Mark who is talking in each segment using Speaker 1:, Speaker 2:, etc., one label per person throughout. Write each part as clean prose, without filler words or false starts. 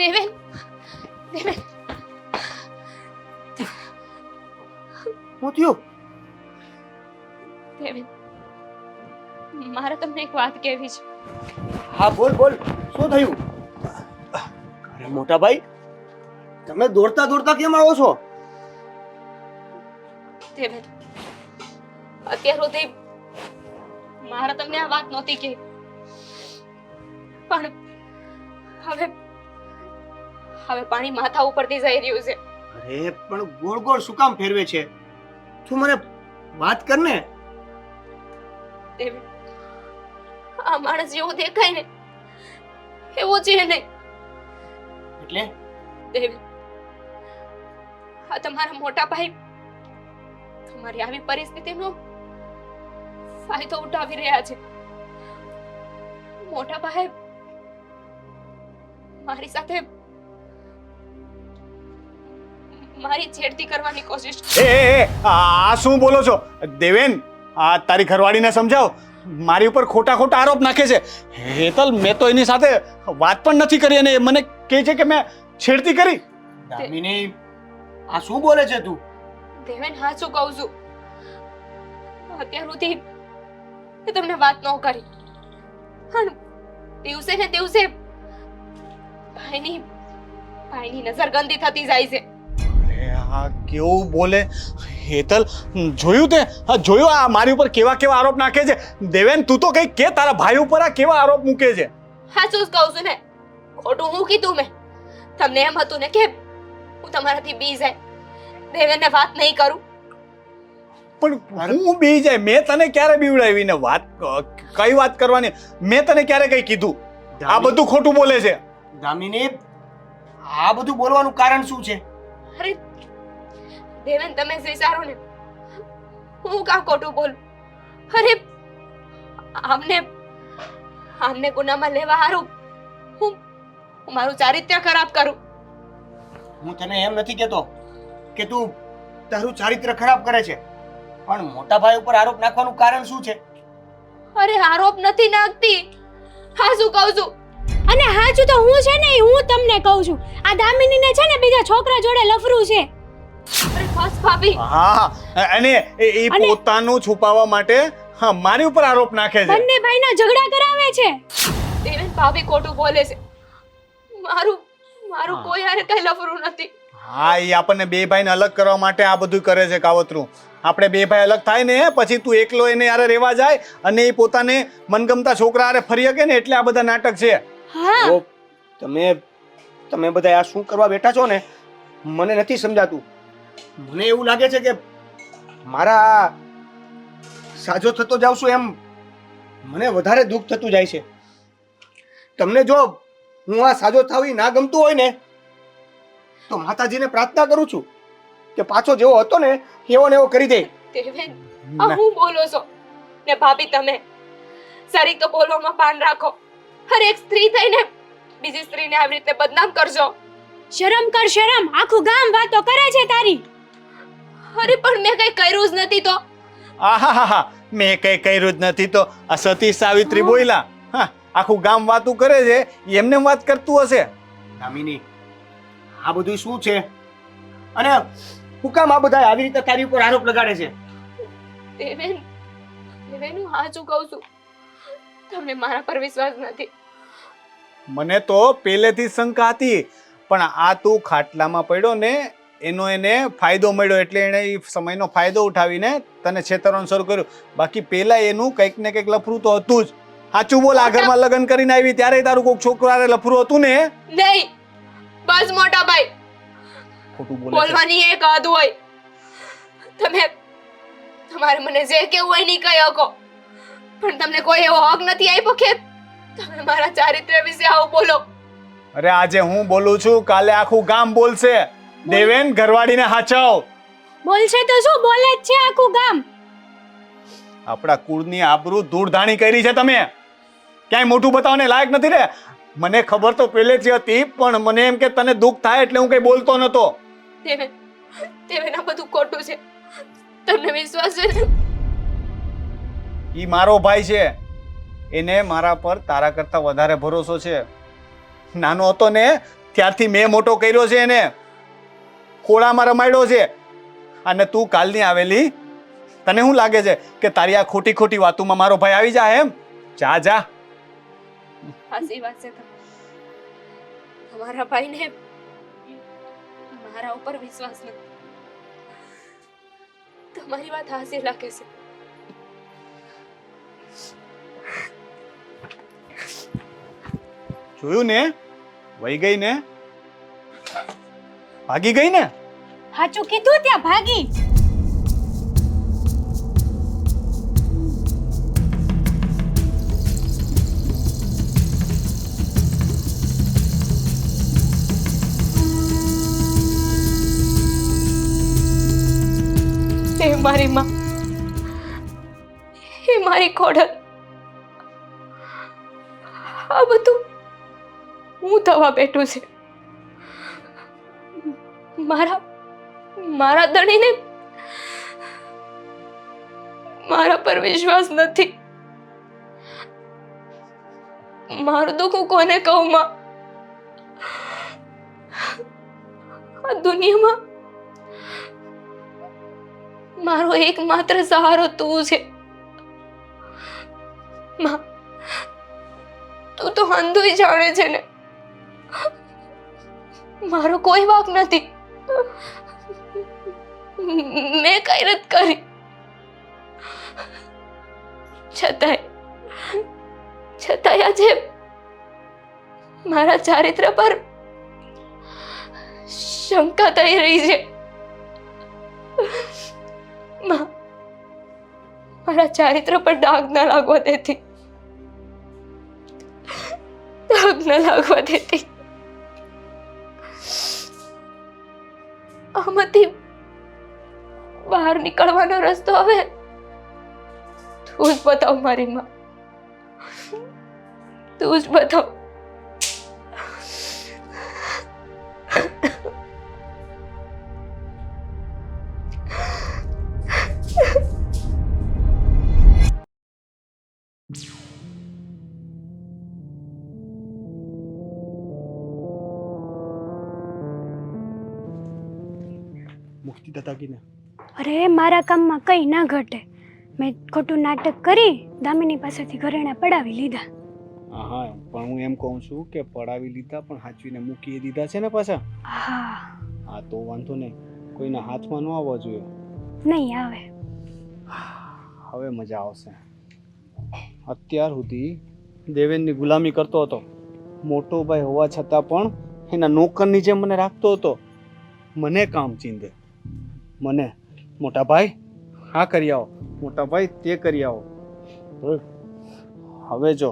Speaker 1: દેવેન, દેવેન,
Speaker 2: શું થયું?
Speaker 1: દેવેન, મારે તમને એક વાત કહેવી છે.
Speaker 2: હા બોલ બોલ, શું થયું? અરે મોટા ભાઈ, તમે દોડતા દોડતા કેમ આવો છો?
Speaker 1: દેવેન, અત્યાર સુધી મારે તમને આ વાત નહોતી કહી, પણ હવે હવે પાણી માથા ઉપરથી જઈ રહ્યું છે.
Speaker 2: અરે પણ ગોળ ગોળ શું કામ ફેરવે છે? તું મને વાત કર ને.
Speaker 1: દેવેન, આ માણસ જેવો દેખાય ને એવો છે નહીં.
Speaker 2: એટલે
Speaker 1: દેવેન, આ તમારા મોટા ભાઈ તમારી આવી પરિસ્થિતિનો ફાયદો ઉઠાવી રહ્યા છે. મોટા ભાઈ મારી સાથે મારી છેડતી કરવાની કોશિશ.
Speaker 3: આ શું બોલો છો દેવેન? આ તારી ઘરવાળીને સમજાવ. મારી ઉપર ખોટા ખોટા આરોપ નાખે છે. હેતલ, મેં તો એની સાથે વાત પણ નથી કરી અને એ મને કહે છે કે મેં છેડતી કરી.
Speaker 2: દામિની, આ શું બોલે છે તું?
Speaker 1: દેવેન, હા શું કહું છું, અત્યાર સુધી મેં તમને વાત ન કરી, પણ દિવસે ને દિવસે ભાઈની નજર ગંદી થતી જાય છે.
Speaker 3: અરે આ કેવું બોલે હેતલ! જોયું તે? હા જોયું આ મારી ઉપર કેવા કેવા આરોપ નાખે છે. દેવેન, તું તો કઈ કે તારા ભાઈ ઉપર આ કેવા આરોપ મૂકે છે?
Speaker 1: હા શું કહું છું ને, ખોટું હું કીધું મેં? તમને એમ હતું ને કે હું તમારાથી બી જાય, દેવેનને વાત નહીં કરું.
Speaker 3: પણ હું બી જાય? મેં તને ક્યારે બીવડાવી ને વાત? કઈ વાત કરવાની? મેં તને ક્યારે કઈ કીધું? આ બધું ખોટું બોલે છે.
Speaker 2: દામિની, આ બધું બોલવાનું કારણ શું છે?
Speaker 1: અરે દેવેન, તમે જ વિચારો ને, હું કાં ખોટું બોલું? અરે આમને ગુનામાં લેવા હારું હું મારું ચારિત્ર્ય ખરાબ કરું.
Speaker 2: હું તને એમ નથી કહેતો કે તું તારું ચારિત્ર ખરાબ કરે છે, પણ મોટા ભાઈ ઉપર આરોપ નાખવાનું કારણ શું છે?
Speaker 1: અરે આરોપ નથી નાખતી, હા શું કહું છું.
Speaker 4: અને હાચું તો હું છે ને હું તમને કહું છું, આ દામિનીને છે ને બીજા છોકરા જોડે લફરું છે.
Speaker 1: અરે બસ ભાભી,
Speaker 3: હા, અને એ પોતાનું છુપાવવા માટે હા મારી ઉપર આરોપ નાખે છે.
Speaker 4: બંને ભાઈના ઝઘડા કરાવે છે.
Speaker 1: દેવેન, ભાભી ખોટું બોલે છે. મારું કોઈ હારે કઈ લફરું નથી.
Speaker 3: હા, એ આપણને બે ભાઈને અલગ કરવા માટે આ બધું કરે છે કાવતરું. આપણે બે ભાઈ અલગ થાય ને પછી તું એકલો એને યારે રહેવા જાય અને એ પોતાને મનગમતા છોકરા હારે ફરી શકે ને, એટલે આ બધા નાટક છે.
Speaker 4: હા,
Speaker 2: તો તમે બધા આ શું કરવા બેઠા છો ને, મને નથી સમજાતું. મને એવું લાગે છે કે મારા સાજો થતો જાઉં છું એમ મને વધારે દુઃખ થતું જાય છે. તમને જો હું આ સાજો થાવ ઈ ના ગમતું હોય ને તો માતાજીને પ્રાર્થના કરું છું કે પાછો જેવો હતો ને એવો ને એવો કરી દે.
Speaker 1: દેવેન, આ હું બોલો છો ને ભાભી, તમે સારી તો બોલવામાં ભાન રાખો. અરે એક સ્ત્રી થઈને બીજી સ્ત્રીને આવી રીતે બદનામ કરજો.
Speaker 4: શરમ કર શરમ, આખું ગામ વાતો કરે છે તારી.
Speaker 1: અરે પણ મેં કઈ કર્યું જ નથી તો.
Speaker 3: આહાહા, મેં કઈ કર્યું જ નથી તો આ સતી સાવિત્રી બોલ્યા. હા, આખું ગામ વાતું કરે છે, એમને વાત કરતું હશે.
Speaker 2: દામિની, આ બધું શું છે અને હું કામ આ બધા આવી રીતે તારી ઉપર આરોપ લગાડે છે?
Speaker 1: દેવેન, હું સાચું કહું છું, તમને મારા પર વિશ્વાસ નથી.
Speaker 3: મને તો પહેલેથી શંકા હતી, પણ આ તું ખાટલામાં પડ્યો ને એનો એને ફાયદો મળ્યો એટલે એને એ સમયનો ફાયદો ઉઠાવીને તને છેતરવાનું શરૂ કર્યું. બાકી પહેલા એનું કંઈક ને કંઈક લફરું તો હતું જ. સાચું બોલ, આ ઘરમાં લગ્ન કરીને આવી ત્યારે તારું કોઈક છોકરો હારે લફરું હતું ને?
Speaker 1: નહીં, બસ મોટા ભાઈ,
Speaker 3: ખોટું બોલે છે.
Speaker 1: બોલવાની એક હદ હોય. તમારે મને જે કેવું હોય નહીં કહી શકો, પણ તમને કોઈ એવો હક નથી આપ્યો કે તમે મારા ચારિત્ર્ય વિશે આવું બોલો.
Speaker 3: અરે આજે હું બોલું છું, કાલે આખું ગામ બોલશે. દેવેન, ઘરવાળીને હાચવ.
Speaker 4: બોલશે તો શું, બોલે જ છે આખું ગામ.
Speaker 3: આપણા કુળની આબરૂ ધૂળધાણી કરી છે તમે. ક્યાંય મોઢું બતાવવાને લાયક નથી રે. મને ખબર તો પહેલેથી હતી, પણ મને એમ કે તને દુઃખ થાય એટલે હું કઈ બોલતો નતો.
Speaker 1: દેવેન, આ બધું ખોટું છે, તમને વિશ્વાસ છે ને?
Speaker 3: ઈ મારો ભાઈ છે, એને મારા પર તારા કરતા વધારે ભરોસો છે. નાનો હતો ને ત્યારથી મેં મોટો કર્યો છે એને, ખોળામાં રમાડ્યો છે. અને તું કાલની આવેલી, તને શું લાગે છે કે તારી આ ખોટી ખોટી વાતોમાં મારો ભાઈ આવી જાય એમ? જા જા.
Speaker 1: સાચી વાત છે તમારા ભાઈને મારા ઉપર વિશ્વાસ નથી. તમારી વાત હાસી લાગે છે.
Speaker 3: જોયું ને, વહી ગઈ ને, ભાગી ગઈ ને.
Speaker 4: સાચું કીધું, ત્યાં ભાગી.
Speaker 1: એ મારી માં, એ મારી ખોડલ, આ બધું હું થવા બેઠું છે. મારા ધણીને મારા પર વિશ્વાસ નથી. મારું દુઃખ હું કોને કહું માં? આ દુનિયામાં મારો એકમાત્ર સહારો તું છે. માં, તું તો અંધુય જાણે છે ને, મારો કોઈ વાંક નથી. મેં કઈ રત કરી, છતાંય આજે મારા ચારિત્ર પર શંકા થઈ રહી છે. મારા ચારિત્ર પર દાગ ન લાગવા દેતી, દાગ ન લાગવા દેતી. આમાંથી બહાર નીકળવાનો રસ્તો હવે તું જ બતાવ મારી માં, તું જ બતાવ.
Speaker 3: મુક્તિ દાદાગીને.
Speaker 4: અરે મારા કામમાં કંઈ ના ઘટે. મેં ખોટું નાટક કરી દામિની પાસેથી ઘરેણા પડાવી લીધા.
Speaker 3: હા, પણ હું એમ કહું છું કે પડાવી લીધા પણ હાચવીને મૂકી દીધા છે ને પાછા. હા તો વાંધો નહીં, કોઈના હાથમાં ન આવવા જોઈએ.
Speaker 4: નહીં આવે.
Speaker 3: હવે મજા આવશે. અત્યાર સુધી દેવેનની ગુલામી કરતો હતો, મોટો ભાઈ હોવા છતાં પણ એના નોકરની જેમ મને રાખતો હતો. મને કામ ચીંધે, મને મોટા ભાઈ હા કરી આવો, મોટા ભાઈ તે કરી આવો. હવે જો,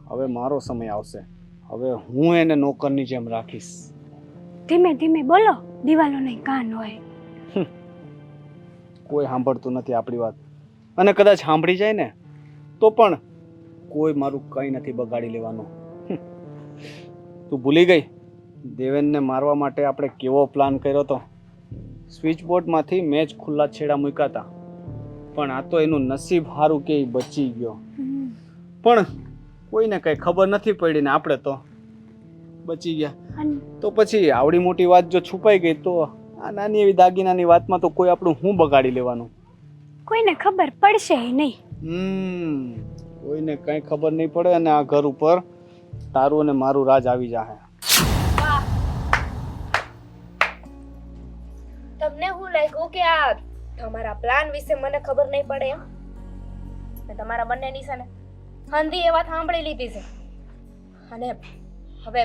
Speaker 3: હવે મારો સમય આવશે. હવે હું એને નોકરની જેમ રાખીશ.
Speaker 4: ધીમે ધીમે બોલો, દિવાલો નહીં કાન હોય.
Speaker 3: કોઈ સાંભળતું નથી આપણી વાત, અને કદાચ સાંભળી જાય ને તો પણ કોઈ મારું કંઈ નથી બગાડી લેવાનું. તું ભૂલી ગઈ દેવેનને મારવા માટે આપણે કેવો પ્લાન કર્યો હતો? સ્વિચ બોર્ડમાંથી મેચ ખુલ્લા છેડા મૂક્યા હતા, પણ આ તો એનું નસીબ સારું કે એ બચી ગયો. પણ કોઈને કંઈ ખબર નથી પડી ને આપણે તો બચી ગયા. તો પછી આવડી મોટી વાત જો છુપાઈ ગઈ તો આ નાની એવી દાગીનાની વાતમાં તો કોઈ આપણું હું બગાડી લેવાનું?
Speaker 4: કોઈને ખબર પડશે નહીં.
Speaker 3: કોઈને કંઈ ખબર નહીં પડે અને આ ઘર ઉપર તારું અને મારું રાજ આવી જાય.
Speaker 1: તમને શું લાગ્યું કે આ તમારા પ્લાન વિશે મને ખબર નહીં પડે એમ? મેં તમારા બંનેની છે ને હંધી એ વાત સાંભળી લીધી છે, અને હવે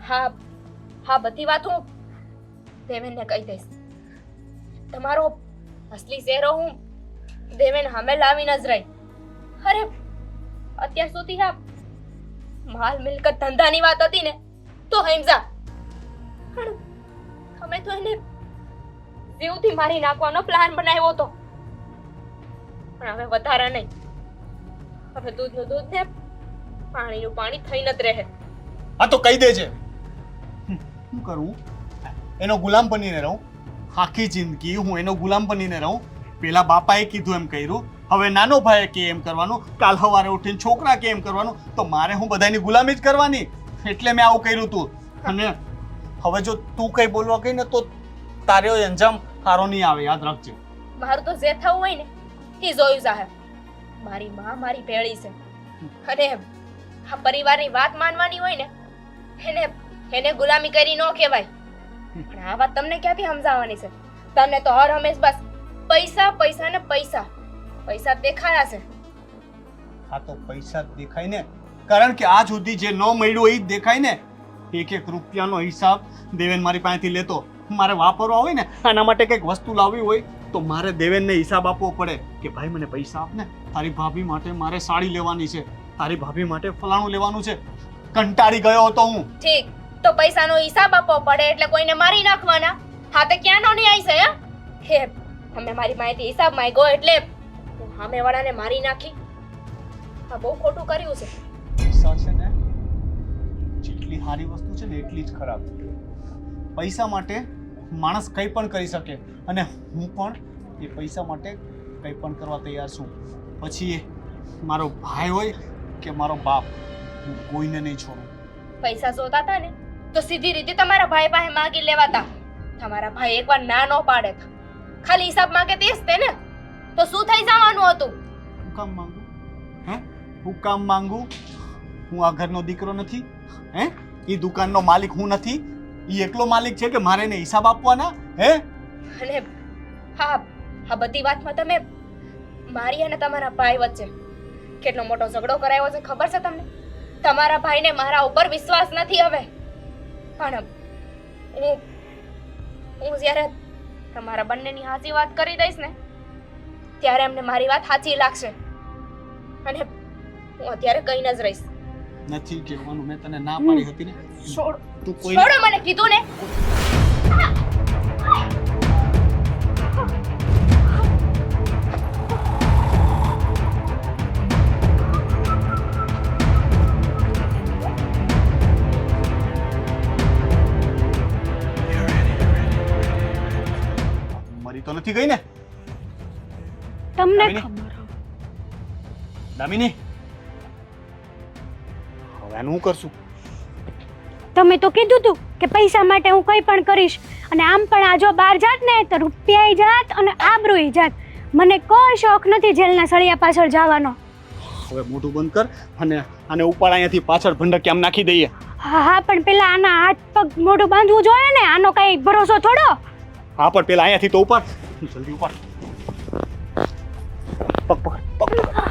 Speaker 1: હા બધી વાત હું દેવેનને કહી દઈશ. તમારો અસલી ચહેરો હું દેવેન સામે લાવીને જ રહી. અરે અત્યાર સુધી આ માલ મિલકત ધંધાની વાત હતી ને તો સમજા, પણ અમે તો એને જીવથી મારી નાખવાનો પ્લાન બનાવ્યો હતો. પણ હવે વધારે નહીં, હવે દૂધનું દૂધ ને પાણીનું પાણી થઈને જ રહે.
Speaker 3: આ તો કહી દેજે. શું કરવું? એનો ગુલામ બનીને રહું? આખી જિંદગી હું એનો ગુલામ બનીને રહું? પેલા બાપાએ કીધું એમ કર્યું, હવે નાનો ભાઈએ કે એમ કરવાનું, કાલ સવારે ઉઠીને છોકરા કે એમ કરવાનું, તો મારે હું બધાની ગુલામી જ કરવાની? એટલે મેં આવું કર્યું હતું. અને હવે જો તું કઈ બોલવા ગઈ ને તો તારે અંજામ સારો નહીં આવે, યાદ રાખજે.
Speaker 1: મારું તો જે થવું હોય ને એ જોયું સાહેબ. મારી માં મારી ભેળી છે અને આ પરિવારની વાત માનવાની હોય ને એને ગુલામી કરી ન કહેવાય. પણ આ વાત તમને ક્યાંથી સમજાવવાની છે? તમને તો હર હંમેશ બસ પૈસા પૈસા ને પૈસા પૈસા દેખાયા છે.
Speaker 3: આ તો પૈસા જ દેખાય ને, કારણ કે આજ સુધી જે ન મળ્યું એ જ દેખાય ને. એક એક રૂપિયાનો હિસાબ દેવેન મારી પાસેથી લેતો. મારે વાપરવા હોય ને, આના માટે કંઈક વસ્તુ લાવવી હોય તો મારે દેવેનને હિસાબ આપવો પડે કે ભાઈ મને પૈસા આપ ને, તારી ભાભી માટે મારે સાડી લેવાની છે, તારી ભાભી માટે ફલાણું લેવાનું છે. કંટાળી ગયો હતો હું.
Speaker 1: ઠીક, તો પૈસાનો હિસાબ આપવો પડે એટલે કોઈને મારી નાખવાના? હા તો ક્યાંનો ન્યાય છે? હે અમે મારી માહિતી હિસાબ માંગ્યો એટલે હું સામેવાળાને મારી નાખી? આ બહુ ખોટું કર્યું છે.
Speaker 3: પૈસા છે ને, જેટલી સારી વસ્તુ છે ને એટલી જ ખરાબ. પૈસા માટે માણસ કંઈ પણ કરી શકે અને હું પણ એ પૈસા માટે કંઈ પણ કરવા તૈયાર છું. પછી એ મારો ભાઈ હોય કે મારો બાપ, હું કોઈને નહીં છોડું.
Speaker 1: પૈસા જોતા હતા ને તો સીધી રીતે તમારા ભાઈ પાસે માંગી લેવાતા. તમારા ભાઈ એકવાર ના નો પાડે, ખાલી હિસાબ માંગે તે જ તે ને, તો શું થઈ જવાનું હતું?
Speaker 3: હું કામ માંગુ? હે, હું કામ માંગુ? હું આ ઘરનો દીકરો નથી? હે, એ દુકાનનો માલિક હું નથી? એ એકલો માલિક છે કે મારે એને હિસાબ આપવાના? હે,
Speaker 1: અને હા, આ બધી વાતમાં તમે મારી અને તમારા ભાઈ વચ્ચે કેટલો મોટો ઝઘડો કરાયો છે ખબર છે તમને? તમારા ભાઈને મારા ઉપર વિશ્વાસ નથી હવે. પણ હું જ્યારે તમારા બંનેની સાચી વાત કરી દઈશ ને ત્યારે એમને મારી વાત સાચી લાગશે. અને હું અત્યારે કહીને જ રહીશ.
Speaker 3: નથી કહેવાનું, મેં તને ના પાડી હતી ને.
Speaker 1: છોડ,
Speaker 3: તું કોઈ
Speaker 1: છોડો મને કીધું ને.
Speaker 3: મરી તો નથી ગઈ ને?
Speaker 4: તમને
Speaker 3: દામિની?
Speaker 4: ખબર
Speaker 3: દામિની, હવે આનું શું કરશું?
Speaker 4: તમે તો કીધું તું કે પૈસા માટે હું કંઈ પણ કરીશ, અને આમ પણ આ જો બહાર જાત ને તો રૂપિયાય જાત અને આબરૂય જાત. મને કોઈ શોખ નથી જેલના સળિયા પાછળ જવાનો.
Speaker 3: હવે મોઢું બંધ કર અને આને ઉપાડ અહીંયાથી, પાછળ ભંડક આમ નાખી દઈએ.
Speaker 4: હા હા, પણ પેલા આના હાથ પગ મોઢું બાંધવું જોઈએ ને, આનો કઈ ભરોસો થોડો.
Speaker 3: હા, પણ પેલા અહીંયાથી તો ઉપાડ, જલ્દી ઉપાડ. પગ પકડ, પગ પકડ.